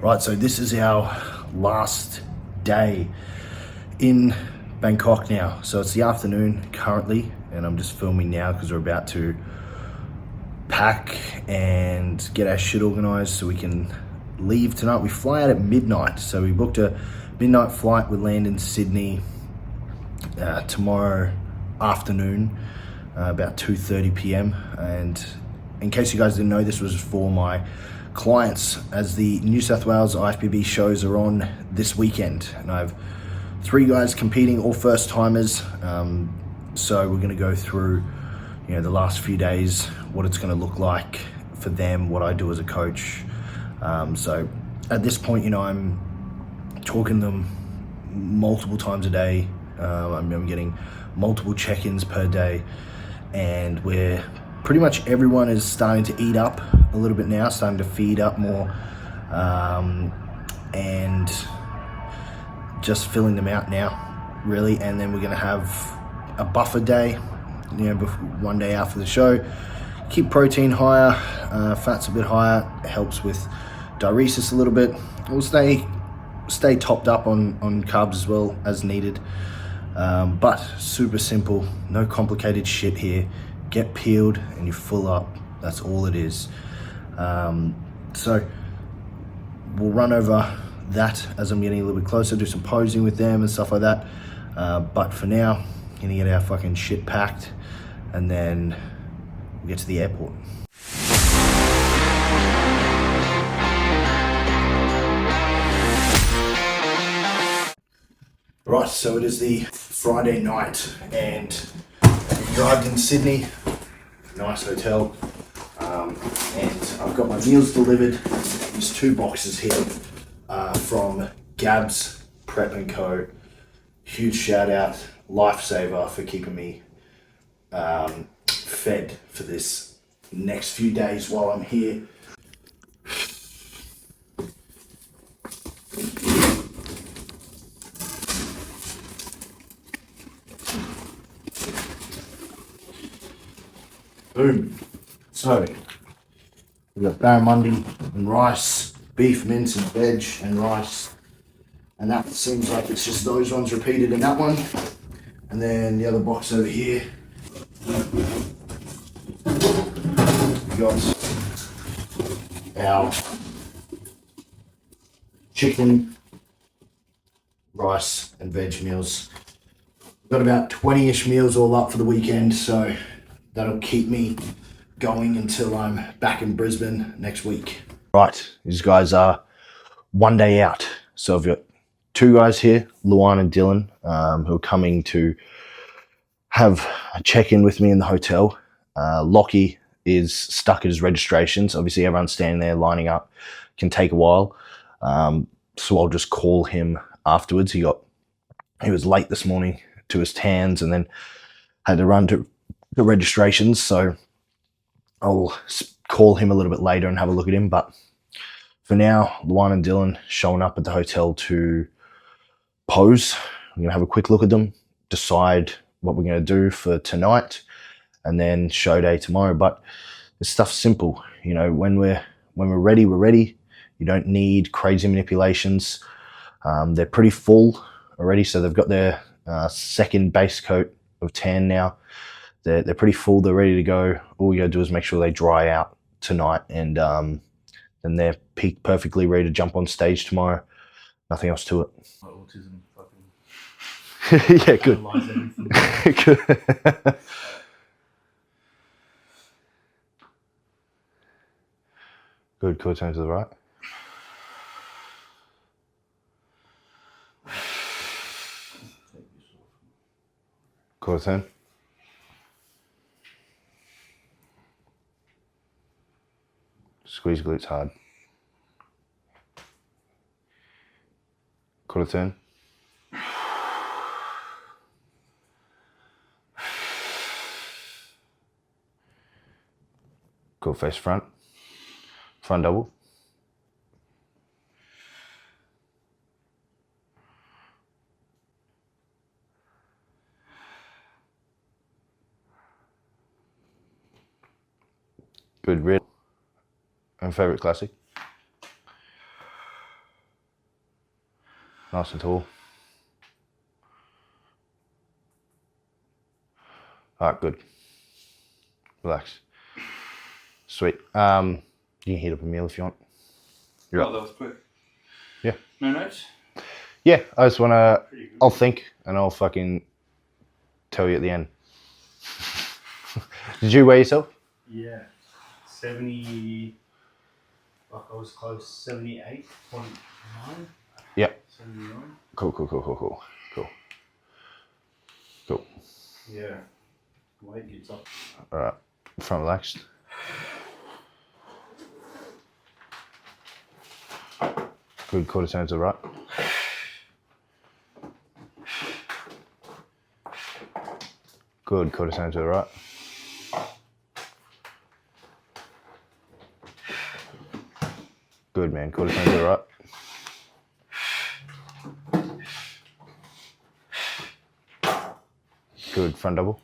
Right, so this is our last day in Bangkok now. So it's the afternoon currently, and I'm just filming now because we're about to pack and get our shit organized so we can leave tonight. We fly out at midnight, so we booked a midnight flight. We land in Sydney tomorrow afternoon, about 2:30 p.m. And in case you guys didn't know, this was for my clients, as the New South Wales IFBB shows are on this weekend, and I have 3 guys competing, all first timers. So we're going to go through, the last few days, what it's going to look like for them, what I do as a coach. So at this point, I'm talking to them multiple times a day. I'm getting multiple check-ins per day, and we're pretty much everyone is starting to eat up a little bit now, starting to feed up more, and just filling them out now, really. And then we're going to have a buffer day, one day after the show. Keep protein higher, fats a bit higher, helps with diuresis a little bit. We'll stay topped up on carbs as well as needed, but super simple, no complicated shit here. Get peeled and you're full up. That's all it is. So we'll run over that as I'm getting a little bit closer, do some posing with them and stuff like that. But for now, gonna get our fucking shit packed, and then we'll get to the airport. Right, so it is the Friday night, and we arrived in Sydney. Nice hotel, and I've got my meals delivered. There's 2 boxes here from Gab's Prep & Co. Huge shout out, lifesaver for keeping me fed for this next few days while I'm here. Boom. So we've got barramundi and rice, beef mince and veg and rice, and that seems like it's just those ones repeated in that one. And then the other box over here, we got our chicken, rice and veg meals. We've got about 20-ish meals all up for the weekend, so that'll keep me going until I'm back in Brisbane next week. Right, these guys are one day out. So I've got 2 guys here, Luan and Dylan, who are coming to have a check-in with me in the hotel. Lockie is stuck at his registrations. Obviously, everyone's standing there lining up. Can take a while. So I'll just call him afterwards. He was late this morning to his TANs and then had to run to the registrations, so I'll call him a little bit later and have a look at him. But for now, Luan and Dylan showing up at the hotel to pose. I'm going to have a quick look at them, decide what we're going to do for tonight, and then show day tomorrow. But this stuff's simple. When we're ready, we're ready. You don't need crazy manipulations. They're pretty full already, so they've got their second base coat of tan now. They're pretty full. They're ready to go. All you gotta do is make sure they dry out tonight, and then they're peaked perfectly, ready to jump on stage tomorrow. Nothing else to it. Autism fucking yeah, good. analyze everything. Good. Good. Cool. Turn to the right. Cool. Turn. Squeeze glutes hard. Quarter turn. Cool, face front. Front double. Good rear. And favorite classic. Nice and tall. All right, good. Relax. Sweet. You can heat up a meal if you want. You're Oh, up. that was quick. Yeah. No notes? Yeah, I just want to... Pretty good. I'll think and I'll fucking tell you at the end. Did you weigh yourself? Yeah. 70... Fuck, I was close. 78.9? Yep. 79? Cool. Yeah. Weight gets up. All right, front relaxed. Good, quarter turn to the right. Good, quarter turn to the right. Good, man, quarter turn to the right. Good, front double.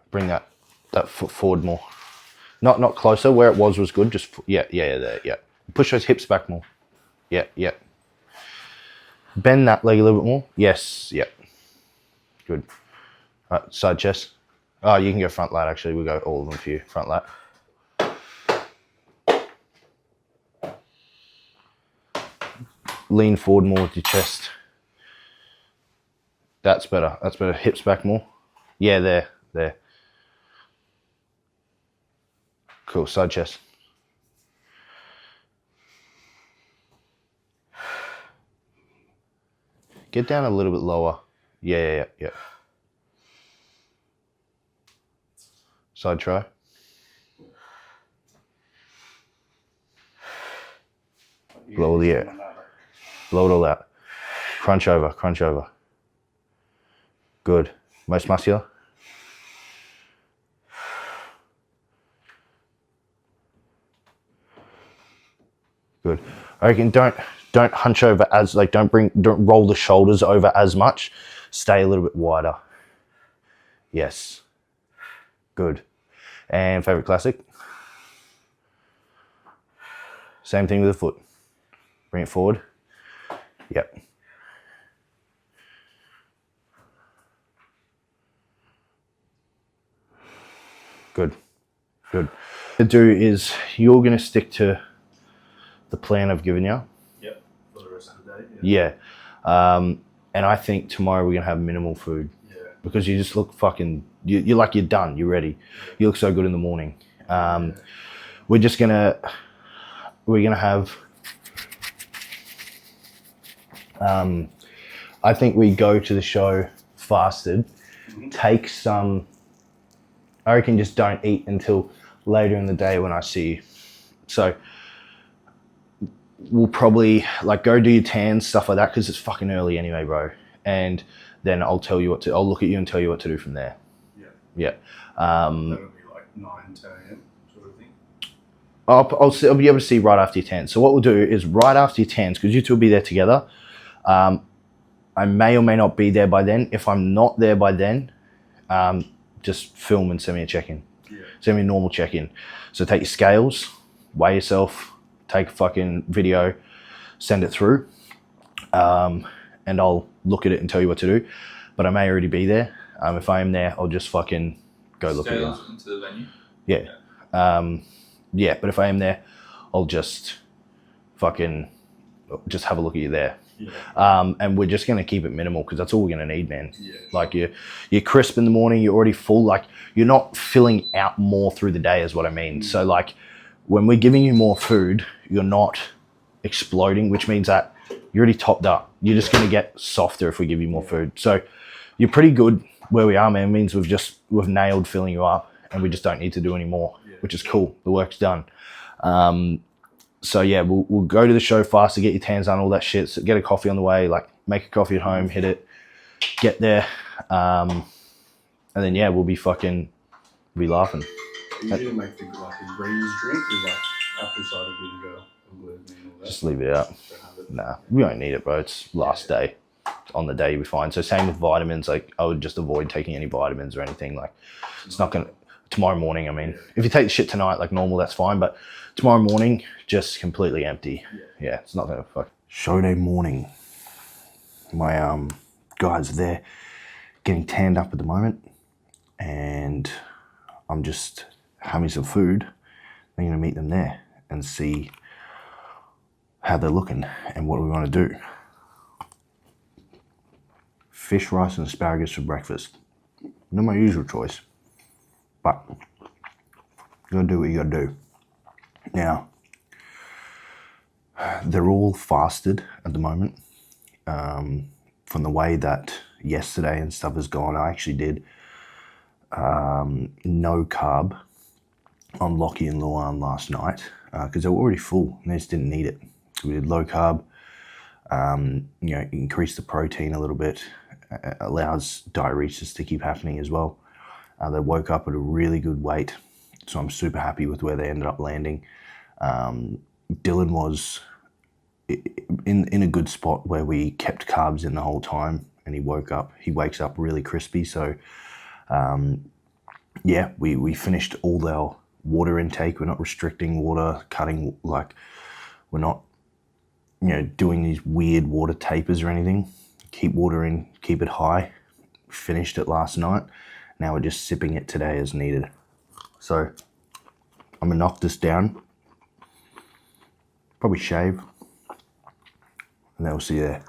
Bring that foot forward more. Not closer. Where it was good. Just yeah, there. Yeah. Push those hips back more. Yeah. Bend that leg a little bit more. Yes. Yeah. Good. All right, side chest. Oh, you can go front lat. Actually, we'll go all of them for you. Front lat. Lean forward more with your chest. That's better. Hips back more. Yeah, there. Cool, side chest. Get down a little bit lower. Yeah. Side try. Blow the air. Blow it all out. Crunch over. Good. Most muscular. Good. I reckon don't hunch over as don't roll the shoulders over as much. Stay a little bit wider. Yes. Good. And favorite classic. Same thing with the foot. Bring it forward. Yep. Good. What to do is you're going to stick to the plan I've given you. Yep. For the rest of the day. Yeah. And I think tomorrow we're going to have minimal food. Yeah. Because you just look fucking... You're like you're done. You're ready. You look so good in the morning. We're just going to... We're going to have... I think we go to the show fasted. Take some... I reckon just don't eat until later in the day when I see you. So we'll probably go do your tans, stuff like that, because it's fucking early anyway, bro. And then I'll look at you and tell you what to do from there. Yeah. That'll be like 9, 10 a.m. sort of thing. I'll be able to see right after your tans. So what we'll do is right after your tans, because you two will be there together, I may or may not be there by then. If I'm not there by then, just film and send me a check-in. Yeah. Send me a normal check-in. So take your scales, weigh yourself, take a fucking video, send it through, and I'll look at it and tell you what to do. But I may already be there. If I am there, I'll just fucking go look at it. Scales into the venue? Yeah. But if I am there, I'll just fucking just have a look at you there. Yeah. And we're just going to keep it minimal because that's all we're going to need, man. Yeah. Like you're crisp in the morning, you're already full, like you're not filling out more through the day is what I mean. So like when we're giving you more food, you're not exploding, which means that you're already topped up. You're just going to get softer if we give you more food. So you're pretty good where we are, man. It means we've nailed filling you up and we just don't need to do any more, which is cool. The work's done. So yeah, we'll go to the show fast to get your tans done, all that shit. So get a coffee on the way, like make a coffee at home, hit it, get there, and then yeah, we'll be laughing. You usually make the a greens drink with like apple cider vinegar and glutamine and all that. Just leave it out. Nah, we don't need it, bro. It's last day. On the day you'll be fine. So same with vitamins. Like I would just avoid taking any vitamins or anything. Like it's not gonna tomorrow morning. I mean, if you take the shit tonight like normal, that's fine. But tomorrow morning, just completely empty. Yeah, it's not gonna fuck. Show day morning. My guys are there getting tanned up at the moment, and I'm just having some food. I'm gonna meet them there and see how they're looking and what we want to do. Fish, rice, and asparagus for breakfast. Not my usual choice, but you gotta do what you gotta do. Now, they're all fasted at the moment. From the way that yesterday and stuff has gone, I actually did no carb on Lockie and Luan last night because they were already full and they just didn't need it. So we did low carb, increase the protein a little bit, allows diuresis to keep happening as well. They woke up at a really good weight, so I'm super happy with where they ended up landing. Dylan was in a good spot where we kept carbs in the whole time, and he wakes up really crispy. So we finished all our water intake. We're not restricting water, cutting, like we're not doing these weird water tapers or anything. Keep water in, keep it high. Finished it last night. Now we're just sipping it today as needed. So I'm gonna knock this down, probably shave, and then we'll see you there.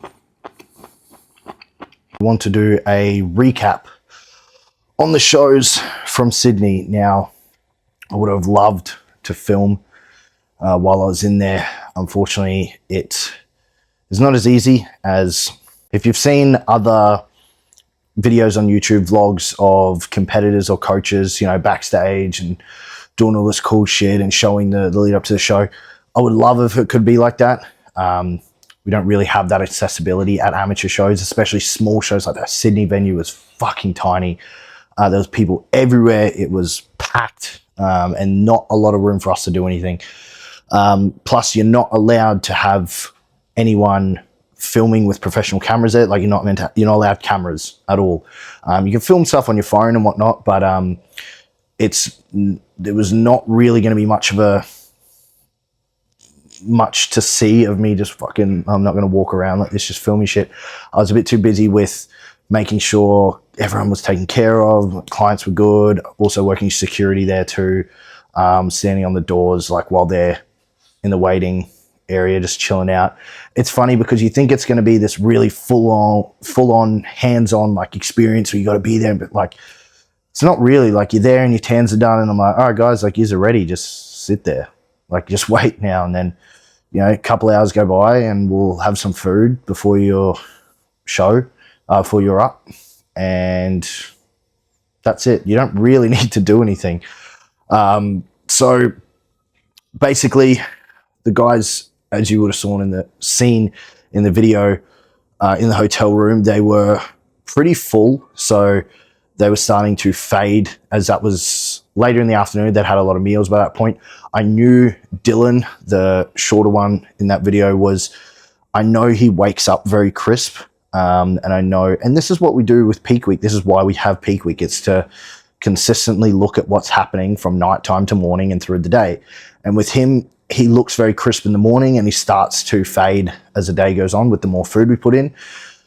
I want to do a recap on the shows from Sydney. Now, I would have loved to film while I was in there. Unfortunately, it is not as easy as if you've seen other videos on YouTube, vlogs of competitors or coaches, backstage and doing all this cool shit and showing the lead up to the show. I would love if it could be like that. We don't really have that accessibility at amateur shows, especially small shows like that. Sydney venue was fucking tiny. There was people everywhere. It was packed and not a lot of room for us to do anything. Plus, you're not allowed to have anyone filming with professional cameras there. Like you're not allowed cameras at all. You can film stuff on your phone and whatnot, but there was not really going to be much to see of me just fucking, I'm not going to walk around like this just filming shit. I was a bit too busy with making sure everyone was taken care of, clients were good, also working security there too, standing on the doors like while they're in the waiting area just chilling out. It's funny because you think it's going to be this really full on hands-on like experience where you got to be there, but like it's not really. Like you're there and your tans are done and I'm like, all right guys, like you're ready, just sit there, like just wait now. And then a couple hours go by and we'll have some food before your show, before you're up, and that's it. You don't really need to do anything. So basically the guys, as you would have seen in the video, in the hotel room, they were pretty full. So they were starting to fade as that was later in the afternoon. They'd had a lot of meals by that point. I knew Dylan, the shorter one in that video, I know he wakes up very crisp. And I know, and this is what we do with peak week. This is why we have peak week. It's to consistently look at what's happening from nighttime to morning and through the day. And with him, he looks very crisp in the morning and he starts to fade as the day goes on with the more food we put in.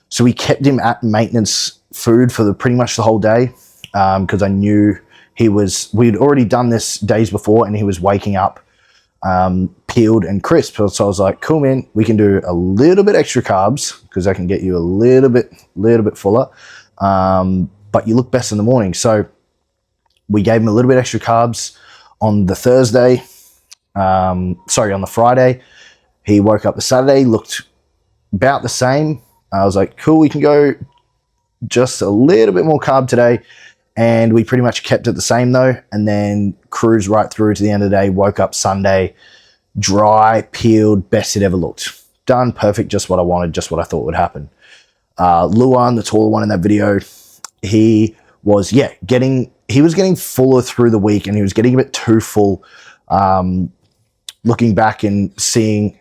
So we kept him at maintenance food for pretty much the whole day because I knew we'd already done this days before and he was waking up peeled and crisp. So I was like, cool, man, we can do a little bit extra carbs because I can get you a little bit fuller, but you look best in the morning. So we gave him a little bit extra carbs on the on the Friday. He woke up the Saturday, looked about the same. I was like, cool, we can go just a little bit more carb today. And we pretty much kept it the same though. And then cruised right through to the end of the day, woke up Sunday, dry, peeled, best it ever looked. Done, perfect, just what I wanted, just what I thought would happen. Luan, the taller one in that video, he was getting fuller through the week and he was getting a bit too full. Looking back and seeing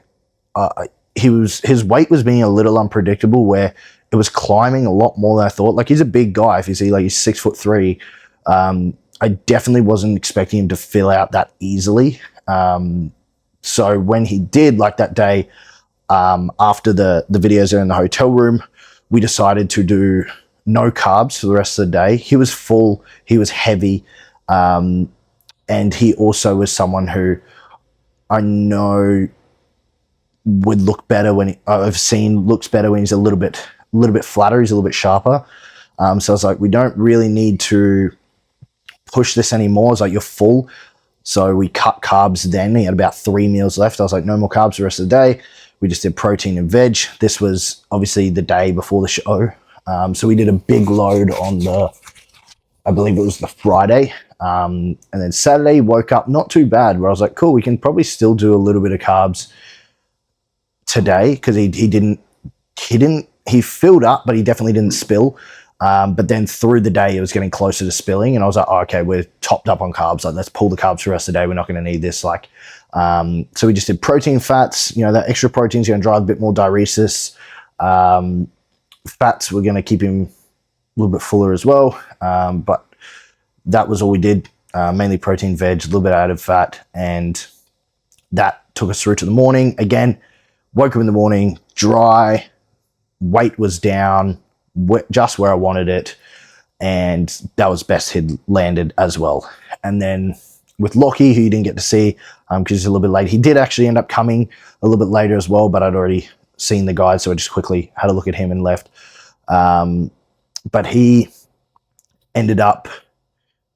his weight was being a little unpredictable where it was climbing a lot more than I thought. Like he's a big guy. If you see, like he's 6'3", I definitely wasn't expecting him to fill out that easily. So when he did, like that day, after the videos are in the hotel room, we decided to do no carbs for the rest of the day. He was full, he was heavy, and he also was someone who I know would look better when I've seen looks better when he's a little bit flatter, he's a little bit sharper. So I was like, we don't really need to push this anymore. It's like, you're full. So we cut carbs then. He had about 3 meals left. I was like, no more carbs the rest of the day. We just did protein and veg. This was obviously the day before the show. So we did a big load on I believe it was the Friday. And then Saturday, woke up not too bad, where I was like, cool, we can probably still do a little bit of carbs today, because he filled up, but he definitely didn't spill. But then through the day, it was getting closer to spilling, and I was like, oh, okay, we're topped up on carbs. Like, let's pull the carbs for the rest of the day. We're not going to need this. Like, so we just did protein, fats. You know, that extra protein is going to drive a bit more diuresis. Fats, we're going to keep him a little bit fuller as well. But that was all we did. Mainly protein, veg, a little bit added fat, and that took us through to the morning. Again, woke up in the morning, dry, weight was down, just where I wanted it, and that was best he'd landed as well. And then with Lockie, who you didn't get to see because he's a little bit late, he did actually end up coming a little bit later as well, but I'd already seen the guide, so I just quickly had a look at him and left. But he ended up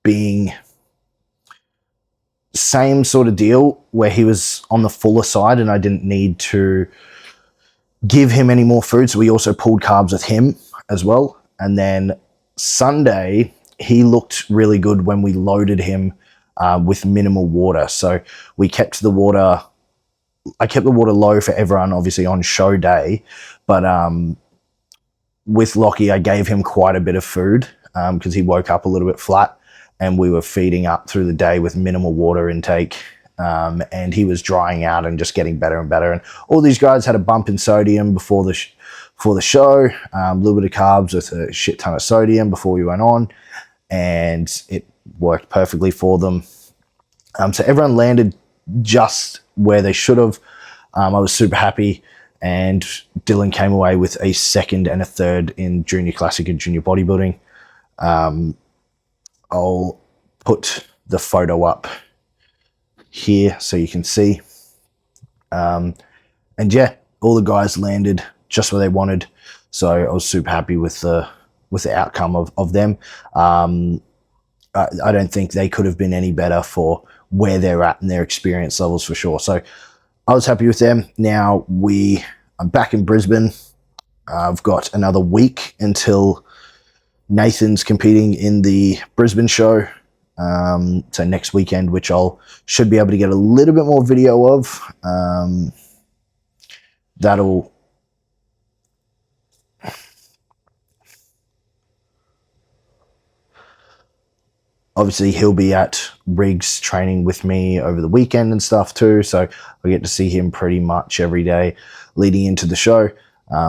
being same sort of deal, where he was on the fuller side and I didn't need to give him any more food, so we also pulled carbs with him as well. And then Sunday, he looked really good when we loaded him with minimal water. So we kept the water, I kept the water low for everyone, obviously on show day, but with Lockie, I gave him quite a bit of food because he woke up a little bit flat, and we were feeding up through the day with minimal water intake. And he was drying out and just getting better and better. And all these guys had a bump in sodium before the show, a little bit of carbs with a shit ton of sodium before we went on, and it worked perfectly for them. So everyone landed just where they should have. I was super happy, and Dylan came away with a 2nd and a 3rd in junior classic and junior bodybuilding. I'll put the photo up here so you can see. And yeah, all the guys landed just where they wanted, so I was super happy with the outcome of them. I don't think they could have been any better for where they're at in their experience levels, for sure. So I was happy with them. Now I'm back in Brisbane. I've got another week until Nathan's competing in the Brisbane show. So next weekend, which should be able to get a little bit more video of. That'll obviously, he'll be at Riggs training with me over the weekend and stuff too, so I get to see him pretty much every day leading into the show,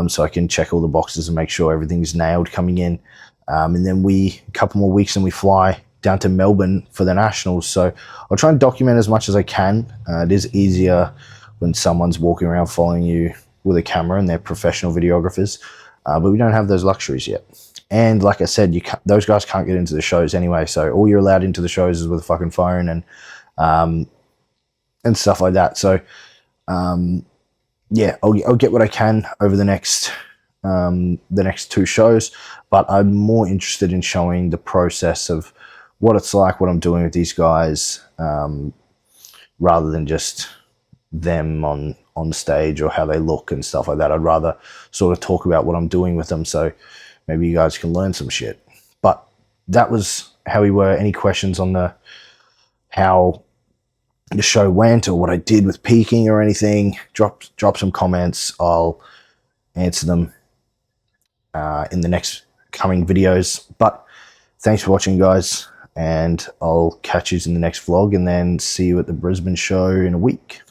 so I can check all the boxes and make sure everything's nailed coming in. And then a couple more weeks and we fly down to Melbourne for the Nationals. So I'll try and document as much as I can. It is easier when someone's walking around following you with a camera and they're professional videographers, but we don't have those luxuries yet. And like I said, those guys can't get into the shows anyway, so all you're allowed into the shows is with a fucking phone and stuff like that. So yeah, I'll get what I can over the next 2 shows, but I'm more interested in showing the process of what it's like, what I'm doing with these guys, rather than just them on stage or how they look and stuff like that. I'd rather sort of talk about what I'm doing with them, so maybe you guys can learn some shit. But that was how we were. Any questions on how the show went or what I did with peaking or anything, drop some comments. I'll answer them in the next coming videos. But thanks for watching, guys, and I'll catch you in the next vlog, and then see you at the Brisbane show in a week.